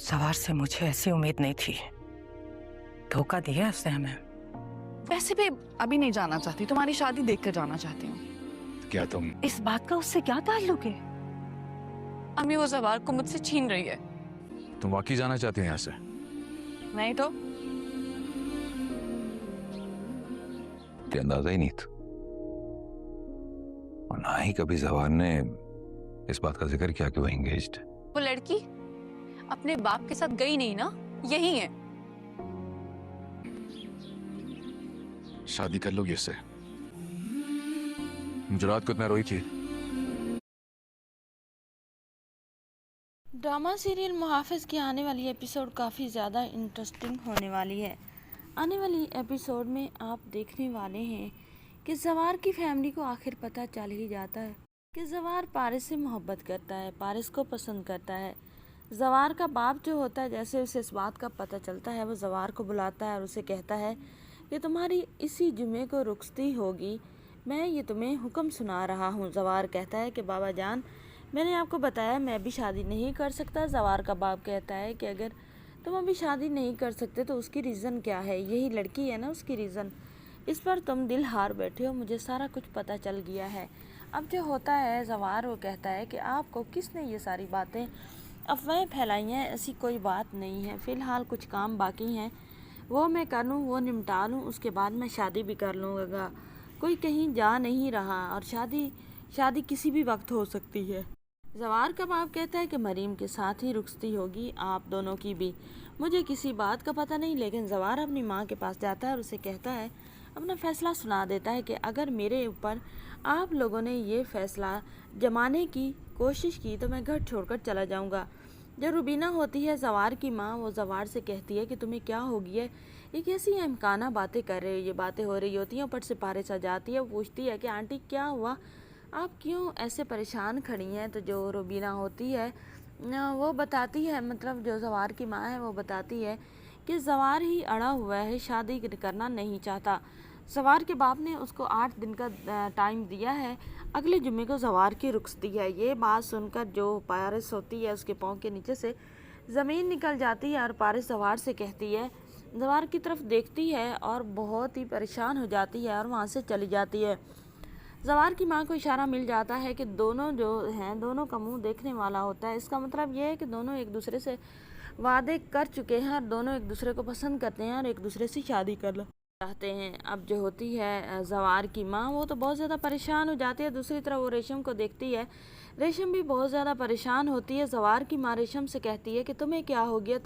सवार से मुझे ऐसी उम्मीद नहीं थी। धोखा दिया उसने हमें। वैसे भी अभी नहीं जाना चाहती, तुम्हारी शादी देख कर जाना चाहती हूँ। क्या तुम इस बात का उससे क्या ताल्लुक है? अम्मी वो जवार को मुझसे छीन रही है। तुम वाकई जाना चाहती हो यहाँ से? नहीं तो ये अंदाजा ही नहीं था, और ना ही कभी जवार ने इस बात का जिक्र किया कि वो एंगेज्ड है। वो लड़की अपने बाप के साथ गई नहीं ना, यही है। शादी कर लोगी इससे? मुझे रात को इतना रोई थी। ड्रामा सीरियल मुहाफिज की आने वाली एपिसोड काफ़ी ज़्यादा इंटरेस्टिंग होने वाली है। आने वाली एपिसोड में आप देखने वाले हैं कि जवार की फैमिली को आखिर पता चल ही जाता है कि जवार पारिस से मोहब्बत करता है, पारिस को पसंद करता है। जवार का बाप जो होता है, जैसे उसे इस बात का पता चलता है, वो जवार को बुलाता है और उसे कहता है कि तुम्हारी इसी जुमे को रुखसती होगी, मैं ये तुम्हें हुक्म सुना रहा हूँ। जवार कहता है कि बाबा जान, मैंने आपको बताया मैं अभी शादी नहीं कर सकता। जवार का बाप कहता है कि अगर तुम अभी शादी नहीं कर सकते तो उसकी रीज़न क्या है? यही लड़की है ना उसकी रीज़न। इस पर तुम दिल हार बैठे हो, मुझे सारा कुछ पता चल गया है। अब जो होता है, जवार वो कहता है कि आपको किसने ये सारी बातें अफवाहें फैलाई हैं? ऐसी कोई बात नहीं है। फ़िलहाल कुछ काम बाकी हैं, वो मैं कर लूँ, वो निपटा लूँ, उसके बाद मैं शादी भी कर लूँगा। कोई कहीं जा नहीं रहा और शादी किसी भी वक्त हो सकती है। जवार का बाप कहता है कि मरीम के साथ ही रुखसती होगी, आप दोनों की भी। मुझे किसी बात का पता नहीं, लेकिन जवार अपनी माँ के पास जाता है और उसे कहता है, अपना फ़ैसला सुना देता है कि अगर मेरे ऊपर आप लोगों ने ये फ़ैसला जमाने की कोशिश की तो मैं घर छोड़कर चला जाऊँगा। जो रुबीना होती है जवार की माँ, वो जवार से कहती है कि तुम्हें क्या हो गया है, ये कैसी अहमकाना बातें कर रहे हो? ये बातें हो रही होती हैं, ऊपर से पारिस आ जाती है। वो पूछती है कि आंटी क्या हुआ, आप क्यों ऐसे परेशान खड़ी हैं? तो जो रुबीना होती है वो बताती है, मतलब जो जवार की माँ है वो बताती है कि जवार ही अड़ा हुआ है, शादी करना नहीं चाहता। जवार के बाप ने उसको 8 दिन का टाइम दिया है, अगले जुम्मे को जवार की रुखसती है। ये बात सुनकर जो पारिस होती है उसके पाँव के नीचे से ज़मीन निकल जाती है और पारिस जवार से कहती है, जवार की तरफ देखती है और बहुत ही परेशान हो जाती है और वहाँ से चली जाती है। जवार की माँ को इशारा मिल जाता है कि दोनों जो हैं, दोनों का मुंह देखने वाला होता है। इसका मतलब ये है कि दोनों एक दूसरे से वादे कर चुके हैं और दोनों एक दूसरे को पसंद करते हैं और एक दूसरे से शादी करना चाहते हैं। अब जो होती है जवार की माँ, वो तो बहुत ज़्यादा परेशान हो जाती है। दूसरी तरफ वो रेशम को देखती है, रेशम भी बहुत ज़्यादा परेशान होती है। जवार की माँ रेशम से कहती है कि तुम्हें क्या हो गया,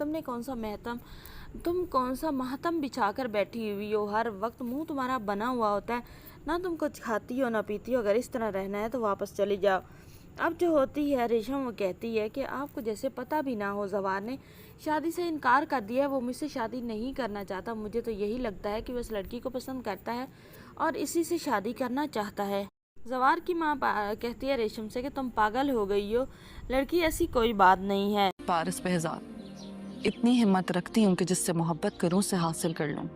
तुम कौन सा मातम बिछा कर बैठी हुई हो, हर वक्त मुंह तुम्हारा बना हुआ होता है, ना तुम कुछ खाती हो ना पीती हो, अगर इस तरह रहना है तो वापस चली जाओ। अब जो होती है रेशम, वो कहती है कि आपको जैसे पता भी ना हो, जवार ने शादी से इनकार कर दिया, वो मुझसे शादी नहीं करना चाहता। मुझे तो यही लगता है कि वो इस लड़की को पसंद करता है और इसी से शादी करना चाहता है। जवार की माँ कहती है रेशम से कि तुम पागल हो गई हो, लड़की ऐसी कोई बात नहीं है। पारिस बेहजार इतनी हिम्मत रखती हूँ कि जिससे मोहब्बत करूँ उसे हासिल कर लूँ।